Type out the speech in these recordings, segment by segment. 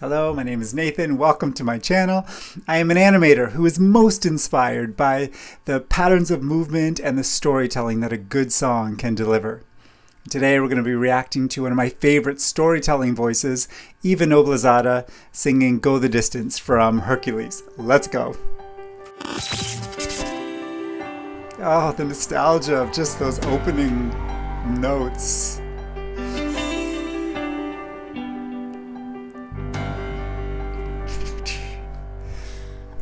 Hello, my name is Nathan. Welcome to my channel. I am an animator who is most inspired by the patterns of movement and the storytelling that a good song can deliver. Today we're going to be reacting to one of my favorite storytelling voices, Eva Noblezada, singing Go the Distance from Hercules. Let's go. Oh, the nostalgia of just those opening notes.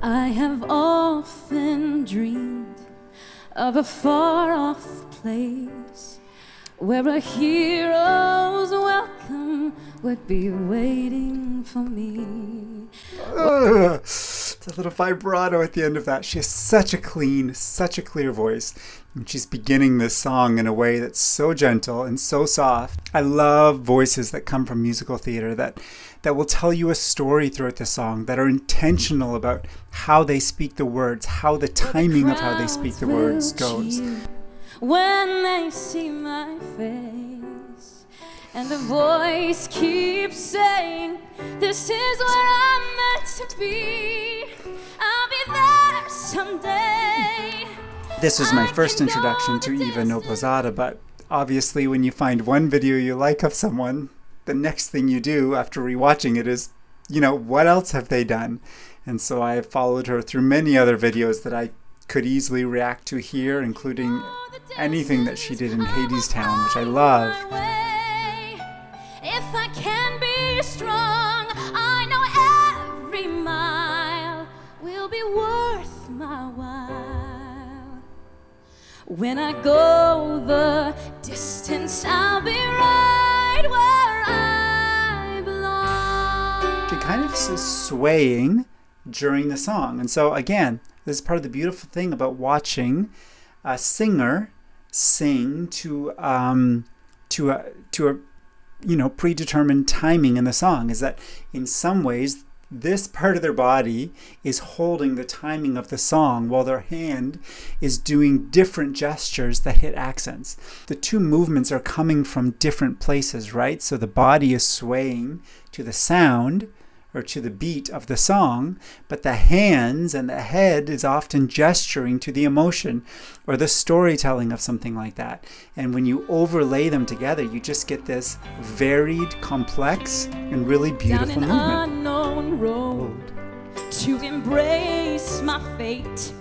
I have often dreamed of a far-off place where a hero's welcome would be waiting for me. It's a little vibrato at the end of that. She has such a clean, such a clear voice. And she's beginning this song in a way that's so gentle and so soft. I love voices that come from musical theater that will tell you a story throughout the song, that are intentional about how they speak the words, how the timing of how they speak the words goes. When they see my face and the voice keeps saying, this is where I'm meant to be, I'll be there someday. This was my first introduction to Eva Noblezada, but obviously when you find one video you like of someone, the next thing you do after rewatching it is, what else have they done? And so I have followed her through many other videos that I could easily react to here, including anything that she did in Hadestown, which I love. If I can be strong, I know every mile will be worth my while. When I go the distance, I'll be right where I belong. She kind of is swaying during the song. And so again, this is part of the beautiful thing about watching a singer sing to a predetermined timing in the song, is that in some ways this part of their body is holding the timing of the song while their hand is doing different gestures that hit accents. The two movements are coming from different places, right? So the body is swaying to the sound or to the beat of the song, but the hands and the head is often gesturing to the emotion or the storytelling of something like that. And when you overlay them together, you just get this varied, complex, and really beautiful movement. Down an unknown road to embrace my fate.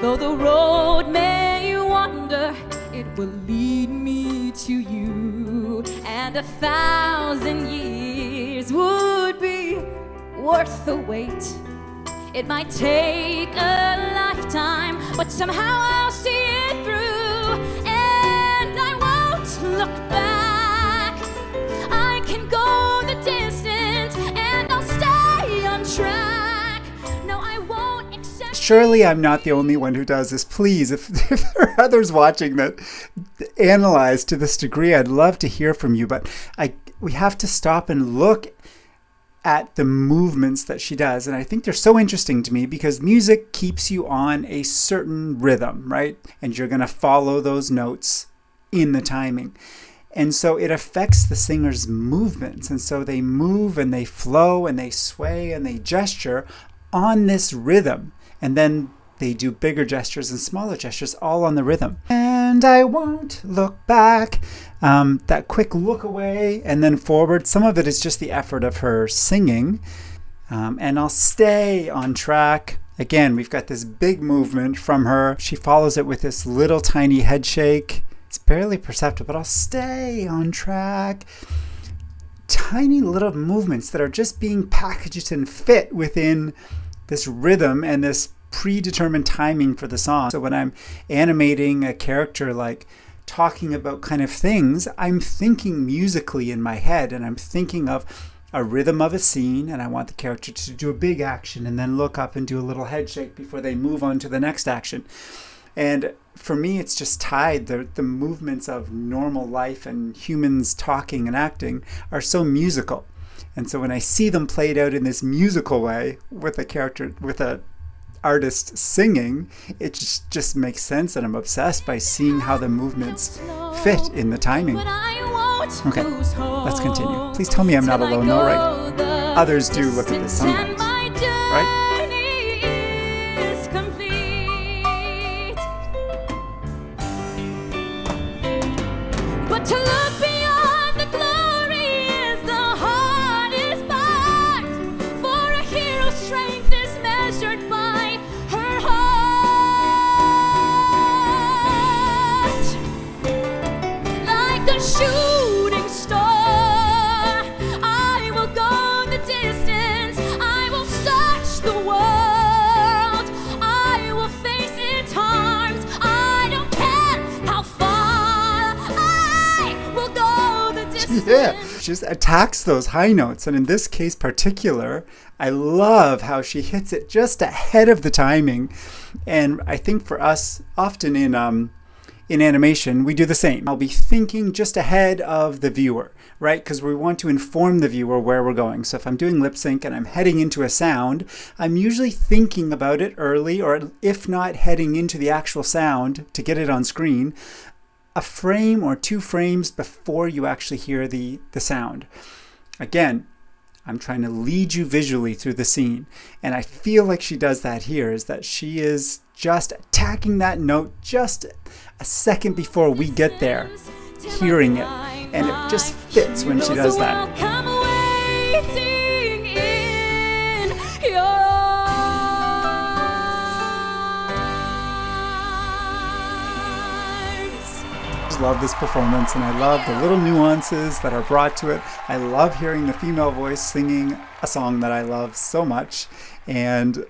Though the road may wander, it will lead me to you. And 1,000 years would be worth the wait. It might take a lifetime, but somehow I'll see it through. And I won't look back. I can go the distance and I'll stay on track. No, I won't accept. Surely I'm not the only one who does this. Please, if there are others watching that analyze to this degree, I'd love to hear from you. But we have to stop and look at the movements that she does. And I think they're so interesting to me because music keeps you on a certain rhythm, right? And you're going to follow those notes in the timing. And so it affects the singer's movements. And so they move and they flow and they sway and they gesture on this rhythm. And then they do bigger gestures and smaller gestures all on the rhythm. And I won't look back. That quick look away and then forward. Some of it is just the effort of her singing. And I'll stay on track. Again, we've got this big movement from her. She follows it with this little tiny head shake. It's barely perceptible, but I'll stay on track. Tiny little movements that are just being packaged and fit within this rhythm and this predetermined timing for the song. So when I'm animating a character, like talking about kind of things, I'm thinking musically in my head, and I'm thinking of a rhythm of a scene, and I want the character to do a big action and then look up and do a little head shake before they move on to the next action. And for me, it's just tied. The movements of normal life and humans talking and acting are so musical. And so when I see them played out in this musical way with a character, with a artist singing, it just makes sense, and I'm obsessed by seeing how the movements fit in the timing. Okay, let's continue. Please tell me I'm not alone though, right? others do look at this sometimes, right? But to look beyond the glory is the hardest part. For a hero's strength is measured by her heart. Like a shooting star, I will go the distance. I will search the world. I will face its harms. I don't care how far. Yeah, she just attacks those high notes. And in this case particular, I love how she hits it just ahead of the timing. And I think for us, often in animation, we do the same. I'll be thinking just ahead of the viewer, right? Because we want to inform the viewer where we're going. So if I'm doing lip sync and I'm heading into a sound, I'm usually thinking about it early, or if not heading into the actual sound to get it on screen, a frame or 2 frames before you actually hear the sound. Again, I'm trying to lead you visually through the scene. And I feel like she does that here, is that she is just attacking that note just a second before we get there, hearing it. And it just fits when she does that. Love this performance, and I love the little nuances that are brought to it. I love hearing the female voice singing a song that I love so much, and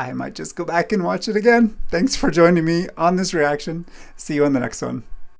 I might just go back and watch it again. Thanks for joining me on this reaction. See you on the next one.